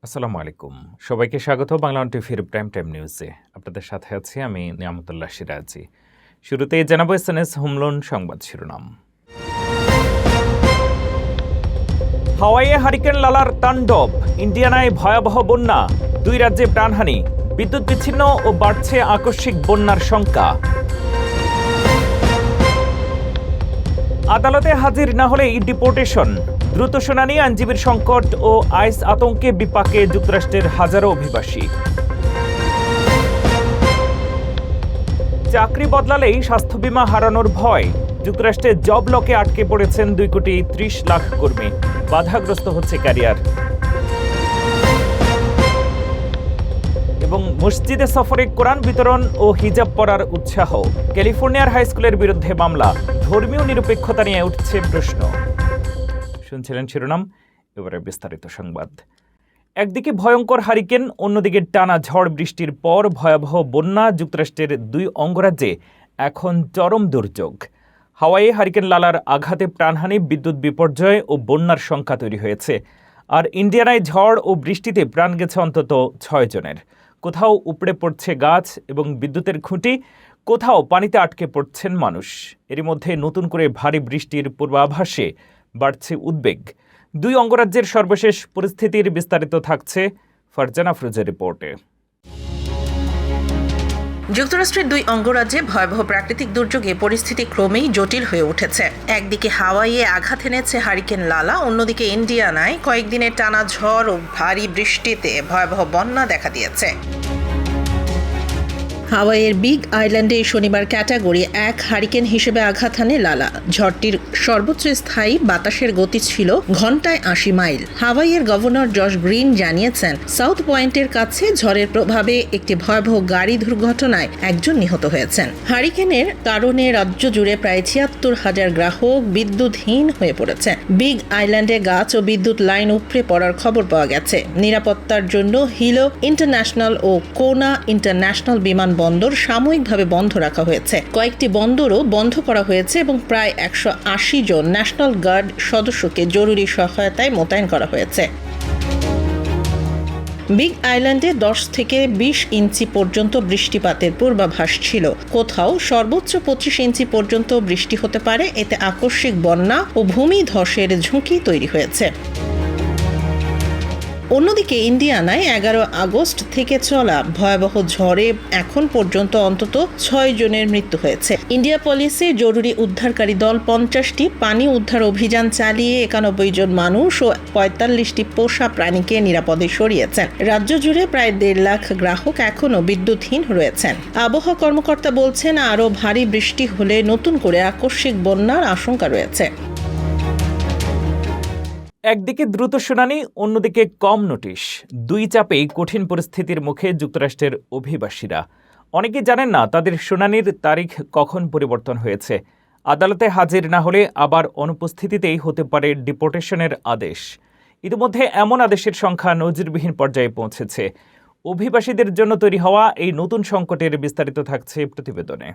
আসসালামু আলাইকুম। সবাইকে স্বাগত বাংলা টিভির প্রাইম টাইম নিউজে। আপনাদের সাথে আছি আমি নিয়ামতুল্লাহ সিরাজি। শুরুতেই জানাবো এসএনএস হোম লোন সংবাদ শিরোনাম। হাওয়াইয়ে হারিকেন লালার তাণ্ডব, ইন্ডিয়ানায় ভয়াবহ বন্যা, দুই রাজ্যে প্রাণহানি, বিদ্যুৎ বিচ্ছিন্ন ও বাড়ছে আকস্মিক বন্যার শঙ্কা। আদালতে হাজির না হলেই ডিপোর্টেশন, দ্রুত শুনানি, আইনজীবীর সংকট ও আইস আতঙ্কে বিপাকে যুক্তরাষ্ট্রের হাজারো অভিবাসী। চাকরি বদলালেই স্বাস্থ্য বীমা হারানোর ভয়, যুক্তরাষ্ট্রে জব লকে আটকে পড়েছেন 2,30,00,000 কর্মী, বাধাগ্রস্ত হচ্ছে ক্যারিয়ার। এবং মসজিদে সফরে কোরআন বিতরণ ও হিজাব পরার উৎসাহ, ক্যালিফোর্নিয়ার হাই স্কুলের বিরুদ্ধে মামলা, ধর্মীয় নিরপেক্ষতা নিয়ে উঠছে প্রশ্ন। শুনছিলেন শিরোনাম, এবারে বিস্তারিত সংবাদ। একদিকে ভয়ঙ্কর হারিকেন, অন্যদিকে টানা ঝড় বৃষ্টির পর ভয়াবহ বন্যা, যুক্তরাষ্ট্রের 2 অঙ্গরাজ্যে এখন চরম দুর্যোগ। হাওয়াইয়ে হারিকেন লালার আঘাতে প্রাণহানি, বিদ্যুৎ বিপর্যয় ও বন্যার সংখ্যা তৈরি হয়েছে। আর ইন্ডিয়ানায় ঝড় ও বৃষ্টিতে প্রাণ গেছে অন্তত 6 জনের। কোথাও উপড়ে পড়ছে গাছ এবং বিদ্যুতের খুঁটি, কোথাও পানিতে আটকে পড়ছেন মানুষ। এরই মধ্যে নতুন করে ভারী বৃষ্টির পূর্বাভাসে বাড়ছে উদ্বেগ। 2 অঙ্গরাজ্যের সর্বশেষ পরিস্থিতির বিস্তারিত থাকছে ফারজানা আফরোজের রিপোর্টে। যুক্তরাষ্ট্রের 2 অঙ্গরাজ্যে ভয়াবহ প্রাকৃতিক দুর্যোগে পরিস্থিতি ক্রমেই জটিল হয়ে উঠেছে। একদিকে হাওয়াইয়ে আঘাত এনেছে হারিকেন লালা, অন্যদিকে ইন্ডিয়ানায় কয়েকদিনের টানা ঝড় ও ভারী বৃষ্টিতে ভয়াবহ বন্যা দেখা দিয়েছে। হাওয়াইয়ের বিগ আইল্যান্ডে শনিবার ক্যাটাগরি 1 হারিকেন হিসেবে আঘাত হানে লালা। ঝড়টির সর্বোচ্চ স্থায়ী বাতাসের গতি ছিল ঘন্টায় 80 মাইল। হাওয়াইয়ের গভর্নর জশ গ্রিন জানিয়েছেন, সাউথ পয়েন্টের কাছে ঝড়ের প্রভাবে একটি ভয়াবহ গাড়ি দুর্ঘটনায় 1 জন নিহত হয়েছেন। হারিকেনের কারণে রাজ্য জুড়ে প্রায় 76,000 গ্রাহক বিদ্যুৎহীন হয়ে পড়েছে। বিগ আইল্যান্ডে গাছ ও বিদ্যুৎ লাইন উপড়ে পড়ার খবর পাওয়া গেছে। নিরাপত্তার জন্য হিলো ইন্টারন্যাশনাল ও কোনা ইন্টারন্যাশনাল বিমানবন্দর সাময়িকভাবে বন্ধ রাখা হয়েছে। কয়েকটি বন্দরও বন্ধ করা হয়েছে এবং প্রায় 180 জন ন্যাশনাল গার্ড সদস্যকে জরুরি সহায়তায় মোতায়েন করা হয়েছে। বিগ আইল্যান্ডে 10 থেকে 20 ইঞ্চি পর্যন্ত বৃষ্টিপাতের পূর্বাভাস ছিল। কোথাও সর্বোচ্চ 25 ইঞ্চি পর্যন্ত বৃষ্টি হতে পারে। এতে আকস্মিক বন্যা ও ভূমি ধসের ঝুঁকি তৈরি হয়েছে। অন্যদিকে ইন্ডিয়ানায় 11 আগস্ট থেকে চলা ভয়াবহ ঝড়ে এখন পর্যন্ত অন্তত 6 জনের মৃত্যু হয়েছে। ইন্ডিয়া পুলিশে জরুরি উদ্ধারকারী দল 50টি পানি উদ্ধার অভিযান চালিয়ে 91 জন মানুষ ও 45টি পোষা প্রাণীকে নিরাপদে সরিয়েছেন। রাজ্য জুড়ে প্রায় 1.5 লাখ গ্রাহক এখনও বিদ্যুৎহীন রয়েছেন। আবহাওয়া কর্মকর্তা বলছেন, আরও ভারী বৃষ্টি হলে নতুন করে আকস্মিক বন্যার আশঙ্কা রয়েছে। একদিকে দ্রুত শুনানি, অন্যদিকে কম নোটিশ, 2 চাপেই কঠিন পরিস্থিতির মুখে যুক্তরাষ্ট্রের অভিবাসীরা। অনেকে জানেন না তাদের শুনানির তারিখ কখন পরিবর্তন হয়েছে। আদালতে হাজির না হলে আবার অনুপস্থিতিতেই হতে পারে ডিপোর্টেশনের আদেশ। ইতিমধ্যে এমন আদেশের সংখ্যা নজিরবিহীন পর্যায়ে পৌঁছেছে। অভিবাসীদের জন্য তৈরি হওয়া এই নতুন সংকটের বিস্তারিত থাকছে প্রতিবেদনে।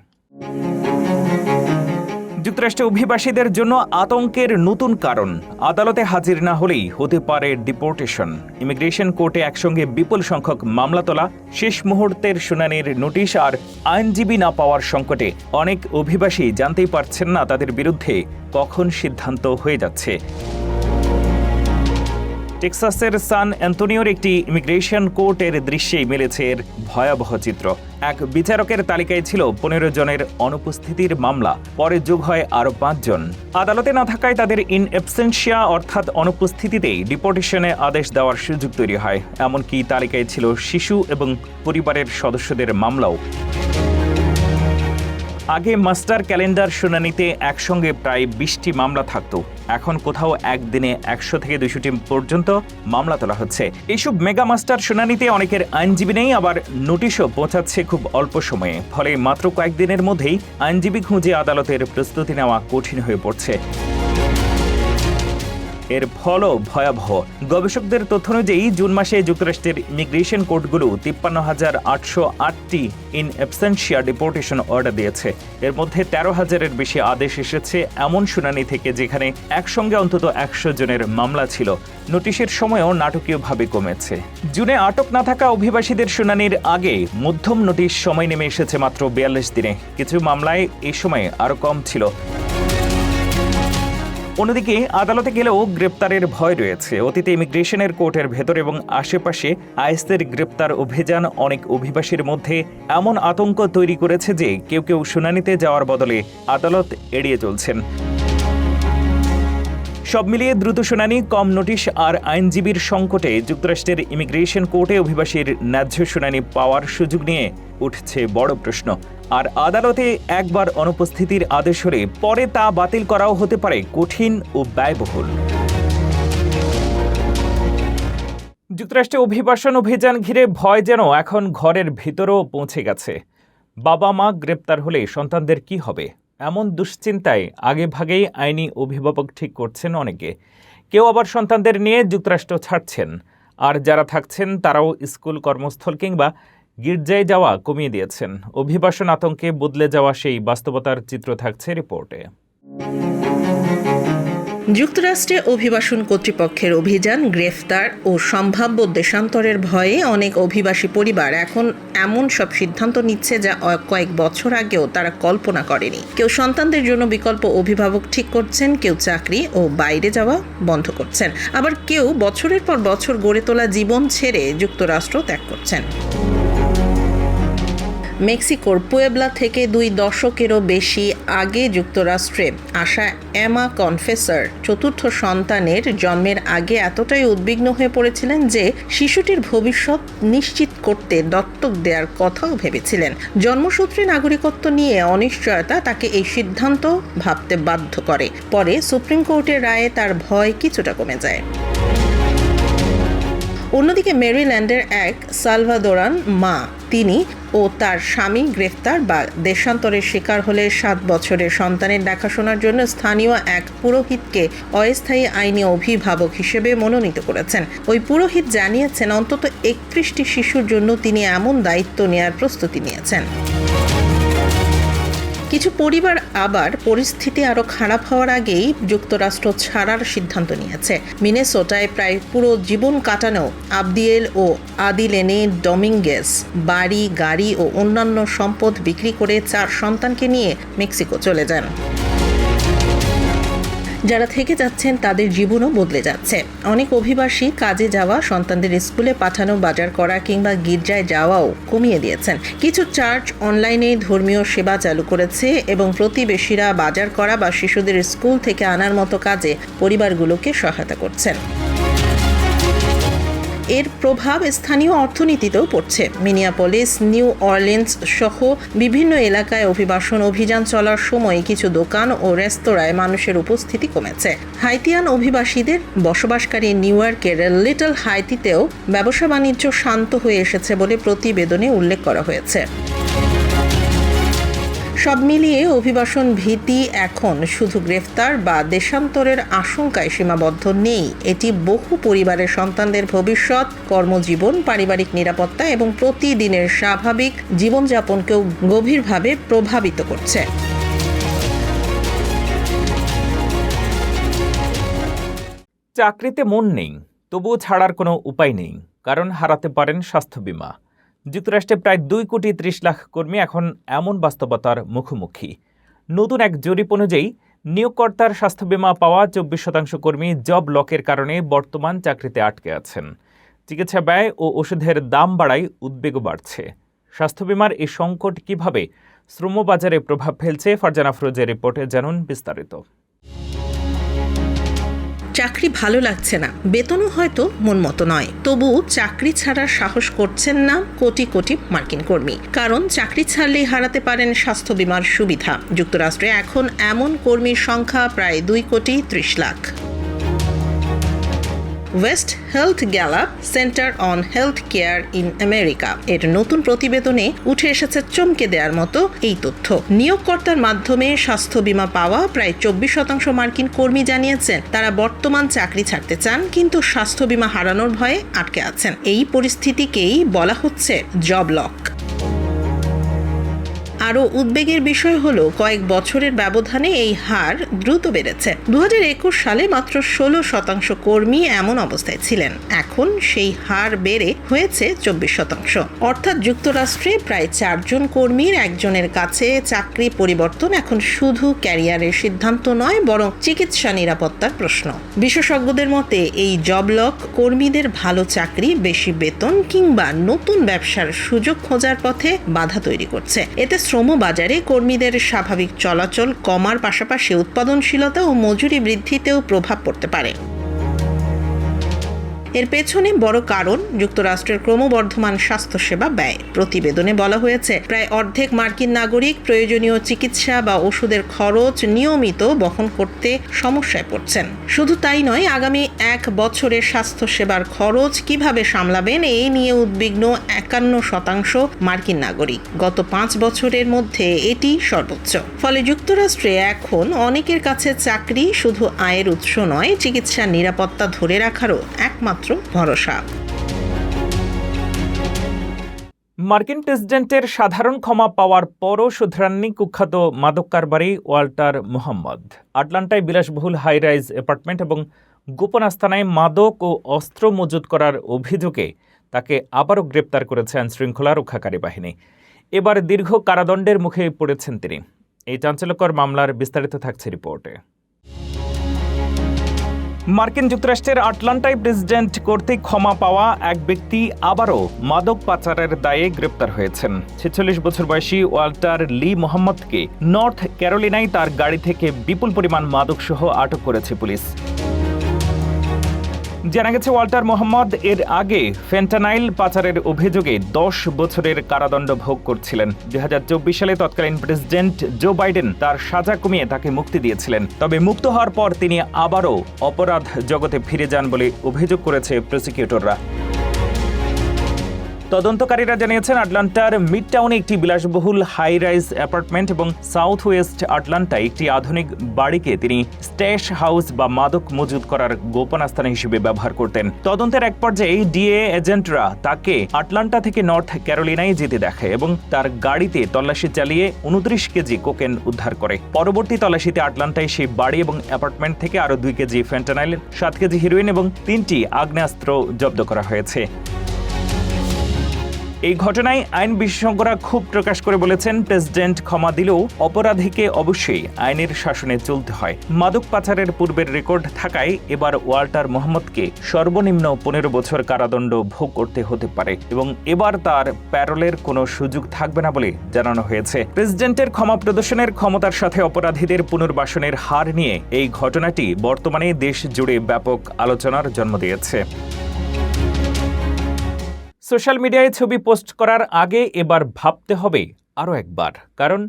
যুক্তরাষ্ট্রে অভিবাসীদের জন্য আতঙ্কের নতুন কারণ, আদালতে হাজির না হলেই হতে পারে ডিপোর্টেশন। ইমিগ্রেশন কোর্টে একসঙ্গে বিপুল সংখ্যক মামলা তোলা, শেষ মুহূর্তের শুনানির নোটিশ আর আইনজীবী না পাওয়ার সংকটে অনেক অভিবাসী জানতেই পারছেন না তাদের বিরুদ্ধে কখন সিদ্ধান্ত হয়ে যাচ্ছে। টেক্সাসের সান অ্যান্তোনিওর একটি ইমিগ্রেশন কোর্টের দৃশ্যেই মিলেছে এর ভয়াবহ চিত্র। এক বিচারকের তালিকায় ছিল 15 জনের অনুপস্থিতির মামলা, পরে যোগ হয় আরও 5 জন। আদালতে না থাকায় তাদের ইন অ্যাবসেন্সিয়া অর্থাৎ অনুপস্থিতিতেই ডিপোর্টেশনে আদেশ দেওয়ার সুযোগ তৈরি হয়। এমনকি তালিকায় ছিল শিশু এবং পরিবারের সদস্যদের মামলাও। আগে মাস্টার ক্যালেন্ডার শুনানিতে একসঙ্গে প্রায় 20টি মামলা থাকত। এখন কোথাও একদিনে 100 থেকে 200টি পর্যন্ত মামলা তোলা হচ্ছে। এইসব মেগা মাস্টার শুনানিতে অনেকের আইনজীবী নেই, আবার নোটিশও পৌঁছাচ্ছে খুব অল্প সময়ে। ফলে মাত্র কয়েকদিনের মধ্যেই আইনজীবী খুঁজে আদালতের প্রস্তুতি নেওয়া কঠিন হয়ে পড়ছে। এর ফলও ভয়াবহ। গবেষকদের তথ্য অনুযায়ী জুন মাসে যুক্তরাষ্ট্রের ইমিগ্রেশন কোর্টগুলো 53,808টি ইন অ্যাবসেন্সিয়া ডিপোর্টেশন অর্ডার দিয়েছে। এর মধ্যে 13,000-এর বেশি আদেশ এসেছে এমন শুনানি থেকে যেখানে একসঙ্গে অন্তত 100 জনের মামলা ছিল। নোটিশের সময়ও নাটকীয়ভাবে কমেছে। জুনে আটক না থাকা অভিবাসীদের শুনানির আগে মধ্যম নোটিশ সময় নেমে এসেছে মাত্র 42 দিনে। কিছু মামলায় এই সময় আরও কম ছিল। অন্যদিকে আদালতে গেলেও গ্রেপ্তারের ভয় রয়েছে। অতীতে ইমিগ্রেশনের কোর্টের ভেতর এবং আশেপাশে আইএসের গ্রেপ্তার অভিযান অনেক অভিবাসীর মধ্যে এমন আতঙ্ক তৈরি করেছে যে কেউ কেউ শুনানিতে যাওয়ার বদলে আদালত এড়িয়ে চলছেন। সব মিলিয়ে দ্রুত শুনানি, কম নোটিশ আর আইনজীবীর সংকটে যুক্তরাষ্ট্রের ইমিগ্রেশন কোর্টে অভিবাসীর ন্যায্য শুনানি পাওয়ার সুযোগ নিয়ে উঠছে বড় প্রশ্ন। আর আদালতে একবার অনুপস্থিতির আদেশ হলে পরে তা বাতিল করাও হতে পারে কঠিন ও ব্যয়বহুল। যুক্তরাষ্ট্রে অভিবাসন অভিযান ঘিরে ভয় যেন এখন ঘরের ভিতরেও পৌঁছে গেছে। বাবা মা গ্রেপ্তার হলে সন্তানদের কি হবে, এমন দুশ্চিন্তায় আগেভাগেই আইনি অভিভাবক ঠিক করছেন অনেকে। কেউ আবার সন্তানদের নিয়ে যুক্তরাষ্ট্র ছাড়ছেন, আর যারা থাকছেন তারাও স্কুল, কর্মস্থল কিংবা গির্জায় যাওয়া কমিয়ে দিয়েছেন। অভিবাসন আতঙ্কে বদলে যাওয়া সেই বাস্তবতার চিত্র থাকছে রিপোর্টে। যুক্তরাষ্ট্রে অভিবাসন কর্তৃপক্ষের অভিযান, গ্রেফতার ও সম্ভাব্য দেশান্তরের ভয়ে অনেক অভিবাসী পরিবার এখন এমন সব সিদ্ধান্ত নিচ্ছে যা কয়েক বছর আগেও তারা কল্পনা করেনি। কেউ সন্তানদের জন্য বিকল্প অভিভাবক ঠিক করছেন, কেউ চাকরি ও বাইরে যাওয়া বন্ধ করছেন, আবার কেউ বছরের পর বছর গড়ে তোলা জীবন ছেড়ে যুক্তরাষ্ট্র ত্যাগ করছেন। মেক্সিকোর পুয়েবলা থেকে 2 দশকেরও বেশি আগে যুক্তরাষ্ট্রে আসা এমা কনফেসার চতুর্থ সন্তানের জন্মের আগে এতটাই উদ্বিগ্ন হয়ে পড়েছিলেন যে শিশুটির ভবিষ্যৎ নিশ্চিত করতে দত্তক দেওয়ার কথাও ভেবেছিলেন। জন্মসূত্রে নাগরিকত্ব নিয়ে অনিশ্চয়তা তাকে এই সিদ্ধান্ত ভাবতে বাধ্য করে। পরে সুপ্রিম কোর্টের রায়ে তার ভয় কিছুটা কমে যায়। অন্যদিকে মেরিল্যান্ডের এক সালভাদোরান মা, তিনি ও তার স্বামী গ্রেফতার বা দেশান্তরের শিকার হলে 7 বছরের সন্তানের দেখাশোনার জন্য স্থানীয় এক পুরোহিতকে অস্থায়ী আইনি অভিভাবক হিসেবে মনোনীত করেছেন। ওই পুরোহিত জানিয়েছেন অন্তত 31টি শিশুর জন্য তিনি এমন দায়িত্ব নেওয়ার প্রস্তুতি নিয়েছেন। কিছু পরিবার আবার পরিস্থিতি আরও খারাপ হওয়ার আগেই যুক্তরাষ্ট্র ছাড়ার সিদ্ধান্ত নিয়েছে। মিনেসোটায় প্রায় পুরো জীবন কাটানো আবদিয়েল ও আদিলেনে ডমিঙ্গেস বাড়ি, গাড়ি ও অন্যান্য সম্পদ বিক্রি করে 4 সন্তানকে নিয়ে মেক্সিকো চলে যান। যারা থেকে যাচ্ছেন তাদের জীবনও বদলে যাচ্ছে। অনেক অভিবাসী কাজে যাওয়া, সন্তানদের স্কুলে পাঠানো, বাজার করা কিংবা গির্জায় যাওয়াও কমিয়ে দিয়েছেন। কিছু চার্চ অনলাইনে ধর্মীয় সেবা চালু করেছে এবং প্রতিবেশীরা বাজার করা বা শিশুদের স্কুল থেকে আনার মতো কাজে পরিবারগুলোকে সহায়তা করছেন। এর প্রভাব স্থানীয় অর্থনীতিতেও পড়ছে। মিনিয়াপলিস, নিউ অরলিন্স সহ বিভিন্ন এলাকায় অভিবাসন অভিযান চলার সময় কিছু দোকান ও রেস্তোরাঁয় মানুষের উপস্থিতি কমেছে। হাইতিয়ান অভিবাসীদের বসবাসকারী নিউ ইয়র্কের লিটল হাইতিতেও ব্যবসা বাণিজ্য শান্ত হয়ে এসেছে বলে প্রতিবেদনে উল্লেখ করা হয়েছে। সব মিলিয়ে অভিবাসন ভীতি এখন শুধু গ্রেফতার বা দেশান্তরের আশঙ্কায় সীমাবদ্ধ নেই। এটি বহু পরিবারের সন্তানদের ভবিষ্যৎ, কর্মজীবন, পারিবারিক নিরাপত্তা এবং প্রতিদিনের স্বাভাবিক জীবনযাপনকেও গভীরভাবে প্রভাবিত করছে। চাকরিতে মন নেই, তবুও ছাড়ার কোনো উপায় নেই, কারণ হারাতে পারেন স্বাস্থ্য বীমা। যুক্তরাষ্ট্রে প্রায় 2,30 লাখ কর্মী এখন এমন বাস্তবতার মুখোমুখি। নতুন এক জরিপ অনুযায়ী নিয়োগকর্তার স্বাস্থ্য বীমা পাওয়া 24% কর্মী জব লকের কারণে বর্তমান চাকরিতে আটকে আছেন। চিকিৎসা ব্যয় ও ওষুধের দাম বাড়ায় উদ্বেগও বাড়ছে। স্বাস্থ্য বীমার এই সংকট কিভাবে শ্রমবাজারে প্রভাব ফেলছে, ফারজানা আফরোজের রিপোর্টে জানুন বিস্তারিত। চাকরি ভালো লাগছে না, বেতনও হয়তো মন মতো নয়, তবু চাকরি ছাড়ার সাহস করছেন না কোটি কোটি মার্কিন কর্মী। কারণ চাকরি ছাড়লেই হারাতে পারেন স্বাস্থ্য বীমার সুবিধা। যুক্তরাষ্ট্রে এখন এমন কর্মীর সংখ্যা প্রায় 2,30 lakh. West health gallop centre on health care in America এর নতুন প্রতিবেদনে উঠে এসেছে চমকে দেওয়ার মতো এই তথ্য। নিয়োগকর্তার মাধ্যমে স্বাস্থ্য বীমা পাওয়া প্রায় 24% মার্কিন কর্মী জানিয়েছেন তারা বর্তমান চাকরি ছাড়তে চান, কিন্তু স্বাস্থ্য বীমা হারানোর ভয়ে আটকে আছেন। এই পরিস্থিতিকেই বলা হচ্ছে জব লক। আরও উদ্বেগের বিষয় হলো কয়েক বছরের ব্যবধানে এই হার দ্রুত বেড়েছে। 2021 সালে মাত্র 16% কর্মী এমন অবস্থায় ছিলেন, এখন সেই হার বেড়ে হয়েছে 24%। অর্থাৎ যুক্তরাষ্ট্রে প্রায় 4 জন কর্মীর একজনের কাছে চাকরি পরিবর্তন এখন শুধু ক্যারিয়ারের সিদ্ধান্ত নয়, বরং চিকিৎসা নিরাপত্তার প্রশ্ন। বিশেষজ্ঞদের মতে এই জবলক কর্মীদের ভালো চাকরি, বেশি বেতন কিংবা নতুন ব্যবসার সুযোগ খোঁজার পথে বাধা তৈরি করছে। এতে শ্রমবাজারে কর্মীদের স্বাভাবিক চলাচল কমার পাশাপাশি উৎপাদনশীলতা ও মজুরি বৃদ্ধিতেও প্রভাব পড়তে পারে। এর পেছনে বড় কারণ যুক্তরাষ্ট্রের ক্রমবর্ধমান স্বাস্থ্যসেবা ব্যয়। প্রতিবেদনে বলা হয়েছে প্রায় অর্ধেক মার্কিন নাগরিক প্রয়োজনীয় চিকিৎসা বা ওষুধের খরচ নিয়মিত বহন করতে সমস্যায় পড়ছেন। শুধু তাই নয়, আগামী 1 বছরের স্বাস্থ্যসেবার খরচ কিভাবে সামলাবেন এই নিয়ে উদ্বিগ্ন 51% মার্কিন নাগরিক। গত 5 বছরের মধ্যে এটি সর্বোচ্চ। ফলে যুক্তরাষ্ট্রে এখন অনেকের কাছে চাকরি শুধু আয়ের উৎস নয়, চিকিৎসার নিরাপত্তা ধরে রাখারও একমাত্র ভরসা। মার্কিন প্রেসিডেন্টের সাধারণ ক্ষমা পাওয়ার পরও শুধরাননি কুখ্যাত মাদক কারবারি ওয়াল্টার মুহাম্মদ। আটলান্টায় বিলাসবহুল হাই রাইজ অ্যাপার্টমেন্ট এবং গোপন আস্তানায় মাদক ও অস্ত্র মজুত করার অভিযোগে তাকে আবারও গ্রেপ্তার করেছে আইনশৃঙ্খলা রক্ষাকারী বাহিনী। এবার দীর্ঘ কারাদণ্ডের মুখে পড়েছেন তিনি। এই চাঞ্চল্যকর মামলার বিস্তারিত থাকছে রিপোর্টে। মার্কিন যুক্তরাষ্ট্রের আটলান্টায় প্রেসিডেন্ট কর্তৃক ক্ষমা পাওয়া এক ব্যক্তি আবারও মাদক পাচারের দায়ে গ্রেপ্তার হয়েছেন। 46 বছর বয়সী ওয়াল্টার লি মোহাম্মদকে নর্থ ক্যারোলিনায় তার গাড়ি থেকে বিপুল পরিমাণ মাদকসহ আটক করেছে পুলিশ। জানা গেছে ওয়াল্টার মোহাম্মদ এর আগে ফেন্টানাইল পাচারের অভিযোগে 10 বছরের কারাদণ্ড ভোগ করছিলেন। 2024 সালে তৎকালীন প্রেসিডেন্ট জো বাইডেন তার সাজা কমিয়ে তাকে মুক্তি দিয়েছিলেন। তবে মুক্ত হওয়ার পর তিনি আবারও অপরাধ জগতে ফিরে যান বলে অভিযোগ করেছে প্রসিকিউটররা। তদন্তকারীরা জানিয়েছেন আটলান্টার মিড টাউনে একটি বিলাসবহুল হাই রাইজ অ্যাপার্টমেন্ট এবং সাউথ ওয়েস্ট আটলান্টায় একটি আধুনিক বাড়িকে তিনি স্ট্যাশ হাউস বা মাদক মজুত করার গোপন আস্তানা হিসেবে ব্যবহার করতেন। তদন্তের এক পর্যায়ে ডিএ এজেন্টরা তাকে আটলান্টা থেকে নর্থ ক্যারোলিনায় যেতে দেখে এবং তার গাড়িতে তল্লাশি চালিয়ে 29 কেজি কোকেন উদ্ধার করে। পরবর্তী তল্লাশিতে আটলান্টায় সেই বাড়ি এবং অ্যাপার্টমেন্ট থেকে আরও 2 কেজি ফেন্টানাইল, 7 কেজি হিরোইন এবং 3টি আগ্নেয়াস্ত্র জব্দ করা হয়েছে। এই ঘটনায় আইন বিশেষজ্ঞরা ক্ষোভ প্রকাশ করে বলেছেন, প্রেসিডেন্ট ক্ষমা দিলেও অপরাধীকে অবশ্যই আইনের শাসনে চলতে হয়। মাদক পাচারের পূর্বের রেকর্ড থাকায় এবার ওয়াল্টার মোহাম্মদকে সর্বনিম্ন 15 বছর কারাদণ্ড ভোগ করতে হতে পারে এবং এবার তার প্যারোলের কোনো সুযোগ থাকবে না বলে জানানো হয়েছে। প্রেসিডেন্টের ক্ষমা প্রদর্শনের ক্ষমতার সাথে অপরাধীদের পুনর্বাসনের হার নিয়ে এই ঘটনাটি বর্তমানে দেশ জুড়ে ব্যাপক আলোচনার জন্ম দিয়েছে। সোশ্যাল মিডিয়ায় ছবি পোস্ট করার আগে এবার ভাবতে হবে আরও একবার, কারণ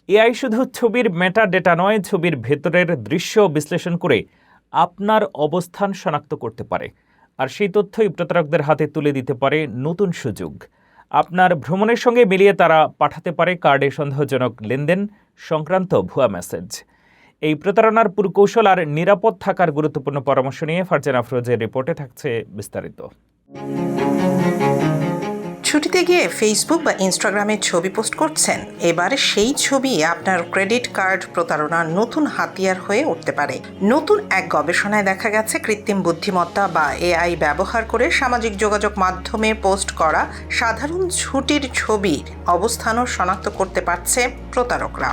এআই শুধু ছবির মেটা ডেটা নয়, ছবির ভেতরের দৃশ্য বিশ্লেষণ করে আপনার অবস্থান শনাক্ত করতে পারে। আর সেই তথ্যই প্রতারকদের হাতে তুলে দিতে পারে নতুন সুযোগ। আপনার ভ্রমণের সঙ্গে মিলিয়ে তারা পাঠাতে পারে কার্ডে সন্দেহজনক লেনদেন সংক্রান্ত ভুয়া মেসেজ। এই প্রতারণার পুরকৌশল আর নিরাপদ থাকার গুরুত্বপূর্ণ পরামর্শ নিয়ে ফারজানা আফরোজের রিপোর্টে থাকছে বিস্তারিত। ছুটিতে গিয়ে ফেসবুক বা ইনস্টাগ্রামে ছবি পোস্ট করছেন, এবার সেই ছবি আপনার ক্রেডিট কার্ড প্রতারণার নতুন হাতিয়ার হয়ে উঠতে পারে। নতুন এক গবেষণায় দেখা গেছে, কৃত্রিম বুদ্ধিমত্তা বা এআই ব্যবহার করে সামাজিক যোগাযোগ মাধ্যমে পোস্ট করা সাধারণ ছুটির ছবির অবস্থানও শনাক্ত করতে পারছে প্রতারকরা।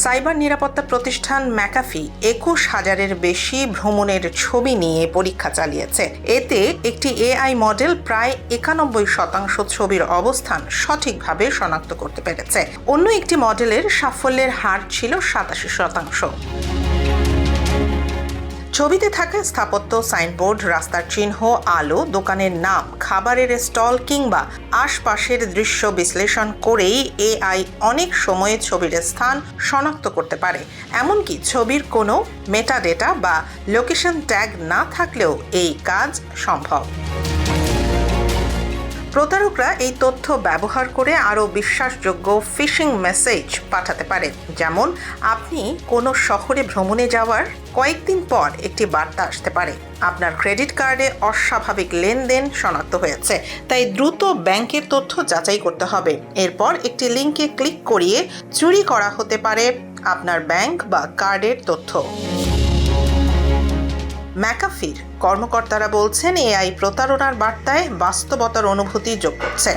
সাইবার নিরাপত্তা প্রতিষ্ঠান ম্যাকাফি 21,000-এর বেশি ভ্রমণের ছবি নিয়ে পরীক্ষা চালিয়েছে। এতে একটি এআই মডেল প্রায় 91% ছবির অবস্থান সঠিকভাবে শনাক্ত করতে পেরেছে। অন্য একটি মডেলের সাফল্যের হার ছিল 87%। ছবিতে থাকা স্থাপত্য, সাইনবোর্ড, রাস্তার চিহ্ন, আলো, দোকানের নাম, খাবারের স্টল কিংবা আশপাশের দৃশ্য বিশ্লেষণ করেই এআই অনেক সময়ে ছবির স্থান শনাক্ত করতে পারে। এমনকি ছবির কোনো মেটাডেটা বা লোকেশন ট্যাগ না থাকলেও এই কাজ সম্ভব। প্রতারকরা এই তথ্য ব্যবহার করে আরও বিশ্বাসযোগ্য ফিশিং মেসেজ পাঠাতে পারে। যেমন, আপনি কোনো শহরে ভ্রমণে যাওয়ার কয়েকদিন পর একটি বার্তা আসতে পারে, আপনার ক্রেডিট কার্ডে অস্বাভাবিক লেনদেন শনাক্ত হয়েছে, তাই দ্রুত ব্যাংকের তথ্য যাচাই করতে হবে। এরপর একটি লিঙ্কে ক্লিক করিয়ে চুরি করা হতে পারে আপনার ব্যাংক বা কার্ডের তথ্য। ম্যাকাফির কর্মকর্তারা বলছেন, এআই প্রতারণার বার্তায় বাস্তবতার অনুভূতি যোগ করছে।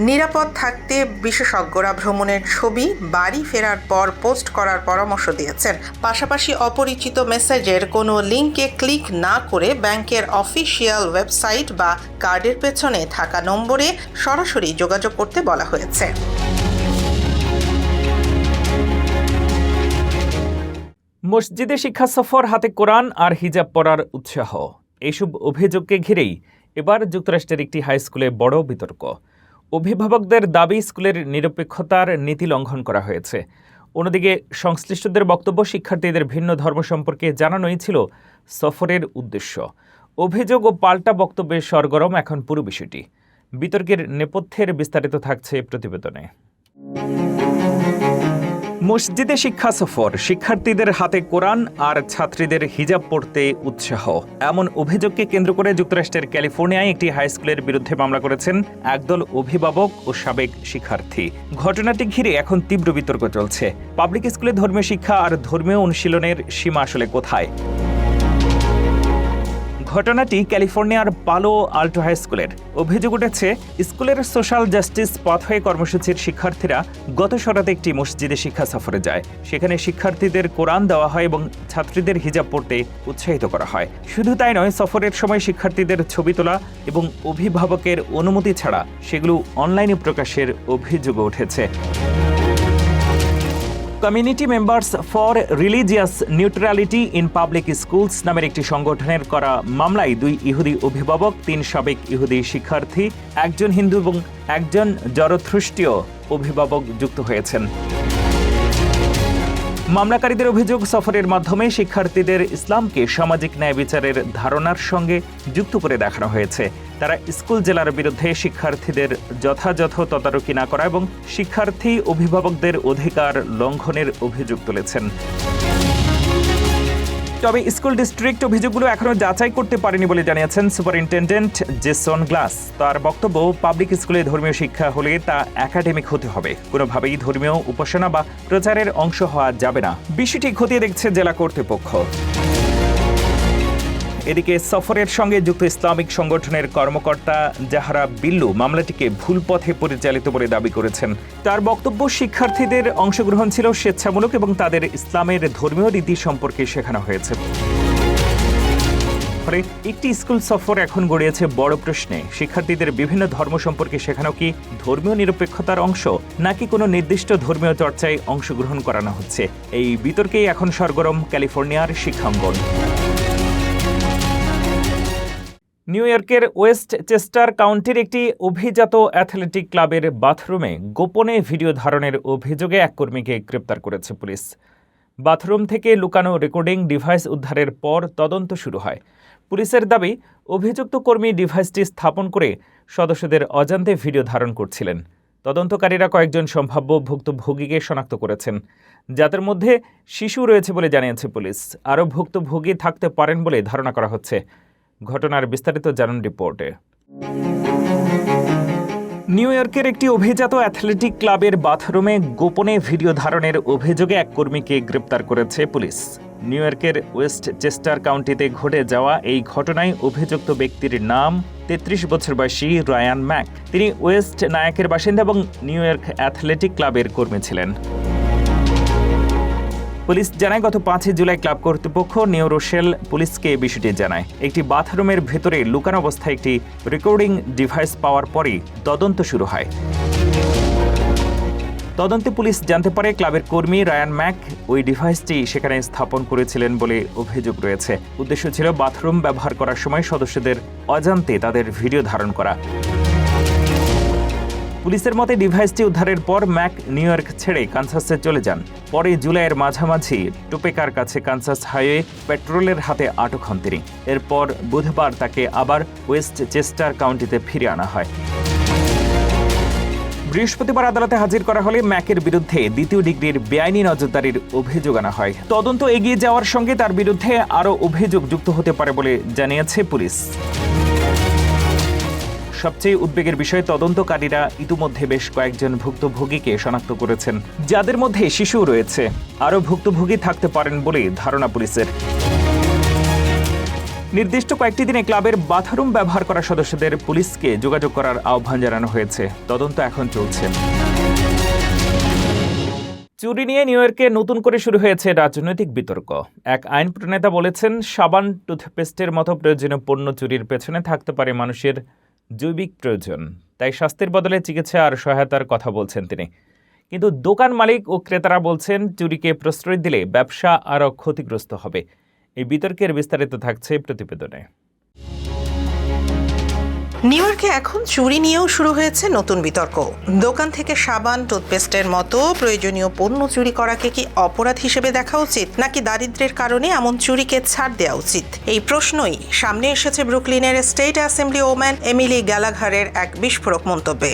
নিরাপদ থাকতে বিশেষজ্ঞরা ভ্রমণের ছবি বাড়ি ফেরার পর পোস্ট করার পরামর্শ দিয়েছেন। পাশাপাশি অপরিচিত মেসেজের কোনো লিঙ্কে ক্লিক না করে ব্যাংকের অফিসিয়াল ওয়েবসাইট বা কার্ডের পেছনে থাকা নম্বরে সরাসরি যোগাযোগ করতে বলা হয়েছে। মসজিদে শিক্ষা সফর, হাতে কোরআন আর হিজাব পরার উৎসাহ, এইসব অভিযোগকে ঘিরেই এবার যুক্তরাষ্ট্রের একটি হাই স্কুলে বড় বিতর্ক। অভিভাবকদের দাবি স্কুলের নিরপেক্ষতার নীতি লঙ্ঘন করা হয়েছে। অন্যদিকে সংশ্লিষ্টদের বক্তব্য, শিক্ষার্থীদের ভিন্ন ধর্ম সম্পর্কে জানানোই ছিল সফরের উদ্দেশ্য। অভিযোগ ও পাল্টা বক্তব্যে সরগরম এখন পুরো বিষয়টি। বিতর্কের নেপথ্যের বিস্তারিত থাকছে প্রতিবেদনে। মসজিদে শিক্ষা সফর, শিক্ষার্থীদের হাতে কোরআন আর ছাত্রীদের হিজাব পড়তে উৎসাহ, এমন অভিযোগকে কেন্দ্র করে যুক্তরাষ্ট্রের ক্যালিফোর্নিয়ায় একটি হাই স্কুলের বিরুদ্ধে মামলা করেছেন একদল অভিভাবক ও সাবেক শিক্ষার্থী। ঘটনাটি ঘিরে এখন তীব্র বিতর্ক চলছে। পাবলিক স্কুলে ধর্মীয় শিক্ষা আর ধর্মীয় অনুশীলনের সীমা আসলে কোথায়? ঘটনাটি ক্যালিফোর্নিয়ার পালো আল্টো হাই স্কুলের। অভিযোগ উঠেছে, স্কুলের সোশ্যাল জাস্টিস পথওয়ে কর্মসূচির শিক্ষার্থীরা গত শরাতে একটি মসজিদে শিক্ষা সফরে যায়। সেখানে শিক্ষার্থীদের কোরআন দেওয়া হয় এবং ছাত্রীদের হিজাব পড়তে উৎসাহিত করা হয়। শুধু তাই নয়, সফরের সময় শিক্ষার্থীদের ছবি তোলা এবং অভিভাবকের অনুমতি ছাড়া সেগুলো অনলাইনে প্রকাশের অভিযোগও উঠেছে। Community members for religious neutrality in public schools নামের একটি সংগঠনের করা মামলায় 2 ইহুদি অভিভাবক, 3 সাবেক ইহুদি শিক্ষার্থী, একজন হিন্দু এবং একজন জরথ্রুষ্টীয় অভিভাবক যুক্ত হয়েছেন। মামলাকারীদের অভিযোগ, সফরের মাধ্যমে শিক্ষার্থীদের ইসলামকে সামাজিক ন্যায় বিচারের ধারণার সঙ্গে যুক্ত করে দেখানো হয়েছে। তারা স্কুল জেলার বিরুদ্ধে শিক্ষার্থীদের যথাযথ তদারকি না করা এবং শিক্ষার্থী অভিভাবকদের অধিকার লঙ্ঘনের অভিযোগ তুলেছেন। তবে স্কুল ডিস্ট্রিক্ট অভিযোগগুলো এখনও যাচাই করতে পারেনি বলে জানিয়েছেন সুপারিনটেন্ডেন্ট জেসন গ্লাস। তার বক্তব্য, পাবলিক স্কুলে ধর্মীয় শিক্ষা হলে তা একাডেমিক হতে হবে, কোনোভাবেই ধর্মীয় উপাসনা বা প্রচারের অংশ হওয়া যাবে না। বিষয়টি খতিয়ে দেখছে জেলা কর্তৃপক্ষ। এদিকে সফরের সঙ্গে যুক্ত ইসলামিক সংগঠনের কর্মকর্তা জাহারা বিল্লু মামলাটিকে ভুল পথে পরিচালিত বলে দাবি করেছেন। তার বক্তব্য, শিক্ষার্থীদের অংশগ্রহণ ছিল স্বেচ্ছামূলক এবং তাদের ইসলামের ধর্মীয় রীতি সম্পর্কে শেখানো হয়েছে। ফলে একটি স্কুল সফর এখন গড়িয়েছে বড় প্রশ্নে। শিক্ষার্থীদের বিভিন্ন ধর্ম সম্পর্কে শেখানো কি ধর্মীয় নিরপেক্ষতার অংশ, নাকি কোনো নির্দিষ্ট ধর্মীয় চর্চায় অংশগ্রহণ করানো হচ্ছে? এই বিতর্কেই এখন সরগরম ক্যালিফোর্নিয়ার শিক্ষাঙ্গন। নিউ ইয়র্কের ওয়েস্ট চেস্টার কাউন্টির একটি অভিজাত অ্যাথলেটিক ক্লাবের বাথরুমে গোপনে ভিডিও ধারণের অভিযোগে এক কর্মীকে গ্রেপ্তার করেছে পুলিশ। বাথরুম থেকে লুকানো রেকর্ডিং ডিভাইস উদ্ধারের পর তদন্ত শুরু হয়। পুলিশের দাবি, অভিযুক্ত কর্মী ডিভাইসটি স্থাপন করে সদস্যদের অজান্তে ভিডিও ধারণ করছিলেন। তদন্তকারীরা কয়েকজন সম্ভাব্য ভুক্তভোগীকে শনাক্ত করেছেন, যাদের মধ্যে শিশু রয়েছে বলে জানিয়েছে পুলিশ। আরও ভুক্তভোগী থাকতে পারেন বলে ধারণা করা হচ্ছে। ঘটনার বিস্তারিত জানুন রিপোর্টে। নিউ ইয়র্কের একটি অভিজাত অ্যাথলেটিক ক্লাবের বাথরুমে গোপনে ভিডিও ধারণের অভিযোগে এক কর্মীকে গ্রেপ্তার করেছে পুলিশ। নিউ ইয়র্কের ওয়েস্ট চেস্টার কাউন্টিতে ঘটে যাওয়া এই ঘটনায় অভিযুক্ত ব্যক্তির নাম 33 বছর বয়সী রায়ান ম্যাক। তিনি ওয়েস্ট নায়াকের বাসিন্দা এবং নিউ ইয়র্ক অ্যাথলেটিক ক্লাবের কর্মী ছিলেন। পুলিশ জানায়, গত 5 জুলাই ক্লাব কর্তৃপক্ষ নিউ রোশেল পুলিশকে বিষয়টি জানায়। একটি বাথরুমের ভেতরে লুকানো অবস্থায় একটি রেকর্ডিং ডিভাইস পাওয়ার পরই তদন্ত শুরু হয়। তদন্তে পুলিশ জানতে পারে ক্লাবের কর্মী রায়ান ম্যাক ওই ডিভাইসটি সেখানে স্থাপন করেছিলেন বলে অভিযোগ রয়েছে। উদ্দেশ্য ছিল বাথরুম ব্যবহার করার সময় সদস্যদের অজান্তে তাদের ভিডিও ধারণ করা। পুলিশের মতে ডিভাইসটি উদ্ধারের পর ম্যাক নিউ ইয়র্ক ছেড়ে কানসাসে চলে যান। পরে জুলাইয়ের মাঝামাঝি টোপেকার কাছে কানসাস হাইওয়ে পেট্রোলের হাতে আটক হন তিনি। এরপর বুধবার তাকে আবার ওয়েস্ট চেস্টার কাউন্টিতে ফিরে আনা হয়। বৃহস্পতিবার আদালতে হাজির করা হলে ম্যাকের বিরুদ্ধে দ্বিতীয় ডিগ্রির বেআইনি নজরদারির অভিযোগ আনা হয়। তদন্ত এগিয়ে যাওয়ার সঙ্গে তার বিরুদ্ধে আরও অভিযোগ যুক্ত হতে পারে বলে জানিয়েছে পুলিশ। সবচেয়ে উদ্বেগের বিষয়, তদন্তকারীরা ইতিমধ্যে বেশ কয়েকজন ভুক্তভোগীকে শনাক্ত করেছেন, যাদের মধ্যে শিশুও রয়েছে। আরও ভুক্তভোগী থাকতে পারেন বলে ধারণা পুলিশের। নির্দিষ্ট কয়েকটি দিনে ক্লাবের বাথরুম ব্যবহার করা সদস্যদের পুলিশকে যোগাযোগ করার আহ্বান জানানো হয়েছে। তদন্ত এখন চলছে। চুরি নিয়ে নিউ ইয়র্কে নতুন করে শুরু হয়েছে রাজনৈতিক বিতর্ক। এক আইন প্রণেতা বলেছেন, সাবান, টুথপেস্টের মতো প্রয়োজনীয় পণ্য চুরির পেছনে থাকতে পারে মানুষের জৈবিক প্রয়োজন, তাই স্বাস্থ্যের বদলে চিকিৎসা আর সহায়তার কথা বলছেন তিনি। কিন্তু দোকান মালিক ও ক্রেতারা বলছেন, চুরিকে প্রশ্রয় দিলে ব্যবসা আরও ক্ষতিগ্রস্ত হবে। এই বিতর্কের বিস্তারিত থাকছে প্রতিবেদনে। নিউ ইয়র্কে এখন চুরি নিয়েও শুরু হয়েছে নতুন বিতর্ক। দোকান থেকে সাবান, টুথপেস্টের মতো প্রয়োজনীয় পণ্য চুরি করাকে কি অপরাধ হিসেবে দেখা উচিত, নাকি দারিদ্র্যের কারণে এমন চুরিকে ছাড় দেওয়া উচিত? এই প্রশ্নই সামনে এসেছে ব্রুকলিনের স্টেট অ্যাসেম্বলি ওম্যান এমিলি গ্যালাঘারের এক বিস্ফোরক মন্তব্যে।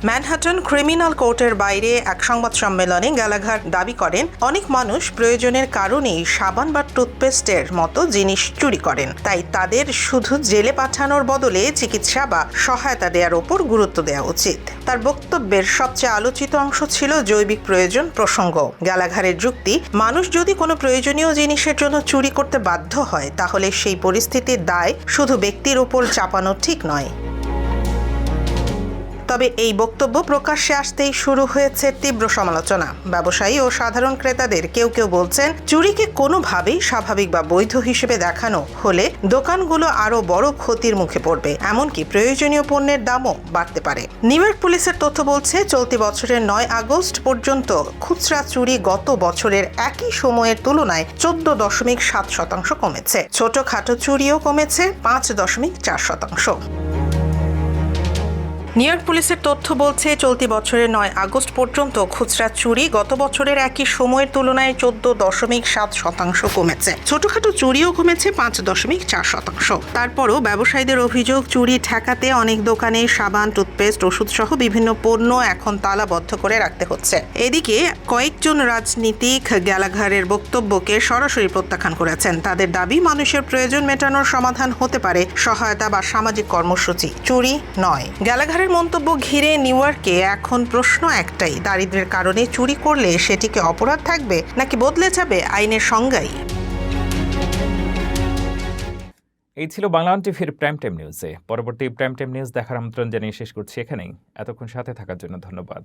ম্যানহাটন ক্রিমিনাল কোর্টের বাইরে এক সংবাদ সম্মেলনে গ্যালাঘার দাবি করেন, অনেক মানুষ প্রয়োজনের কারণেই সাবান বা টুথপেস্টের মতো জিনিস চুরি করেন, তাই তাদের শুধু জেলে পাঠানোর বদলে চিকিৎসা বা সহায়তা দেওয়ার ওপর গুরুত্ব দেওয়া উচিত। তার বক্তব্যের সবচেয়ে আলোচিত অংশ ছিল জৈবিক প্রয়োজন প্রসঙ্গ। গ্যালাঘারের যুক্তি, মানুষ যদি কোনো প্রয়োজনীয় জিনিসের জন্য চুরি করতে বাধ্য হয়, তাহলে সেই পরিস্থিতির দায় শুধু ব্যক্তির উপর চাপানো ঠিক নয়। তবে এই বক্তব্য প্রকাশ্যে আসতেই শুরু হয়েছে তীব্র সমালোচনা। ব্যবসায়ী ও সাধারণ ক্রেতাদের কেউ কেউ বলছেন, চুরিকে কোনোভাবেই স্বাভাবিক বা বৈধ হিসেবে দেখানো হলে দোকানগুলো আরও বড় ক্ষতির মুখে পড়বে, এমনকি প্রয়োজনীয় পণ্যের দামও বাড়তে পারে। নিউ ইয়র্ক পুলিশের তথ্য বলছে, চলতি বছরের 9 আগস্ট পর্যন্ত খুচরা চুরি গত বছরের একই সময়ের তুলনায় 14.7% কমেছে। ছোটখাটো চুরিও কমেছে 5.4%। নিউ ইয়র্ক পুলিশের তথ্য বলছে, চলতি বছরের 9 আগস্ট পর্যন্ত খুচরা চুরি গত বছরের একই সময়ের তুলনায় 14.7% কমেছে। ছোটখাটো চুরিও কমেছে 5.4%। তারপরও ব্যবসায়ীদের অভিযোগ, চুরি ঠেকাতে অনেক দোকানে সাবান, টুথপেস্ট, ওষুধ সহ বিভিন্ন পণ্য এখন তালাবদ্ধ করে রাখতে হচ্ছে। এদিকে কয়েকজন রাজনীতিক গ্যালাঘারের বক্তব্যকে সরাসরি প্রত্যাখ্যান করেছেন। তাদের দাবি, মানুষের প্রয়োজন মেটানোর সমাধান হতে পারে সহায়তা বা সামাজিক কর্মসূচি, চুরি নয়। গ্যালাঘারের মন্তব্য ঘিরে নিউ ইয়র্কে এখন প্রশ্ন একটাই, দারিদ্র্যের কারণে চুরি করলে সেটিকে অপরাধ থাকবে, নাকি বদলে যাবে আইনের সংজ্ঞাই? এই ছিল বাংলা টিভির প্রাইম টাইম নিউজে। পরবর্তী প্রাইম টাইম নিউজ দেখার আমন্ত্রণ জানিয়ে শেষ করছি এখানেই। এতক্ষণ সাথে থাকার জন্য ধন্যবাদ।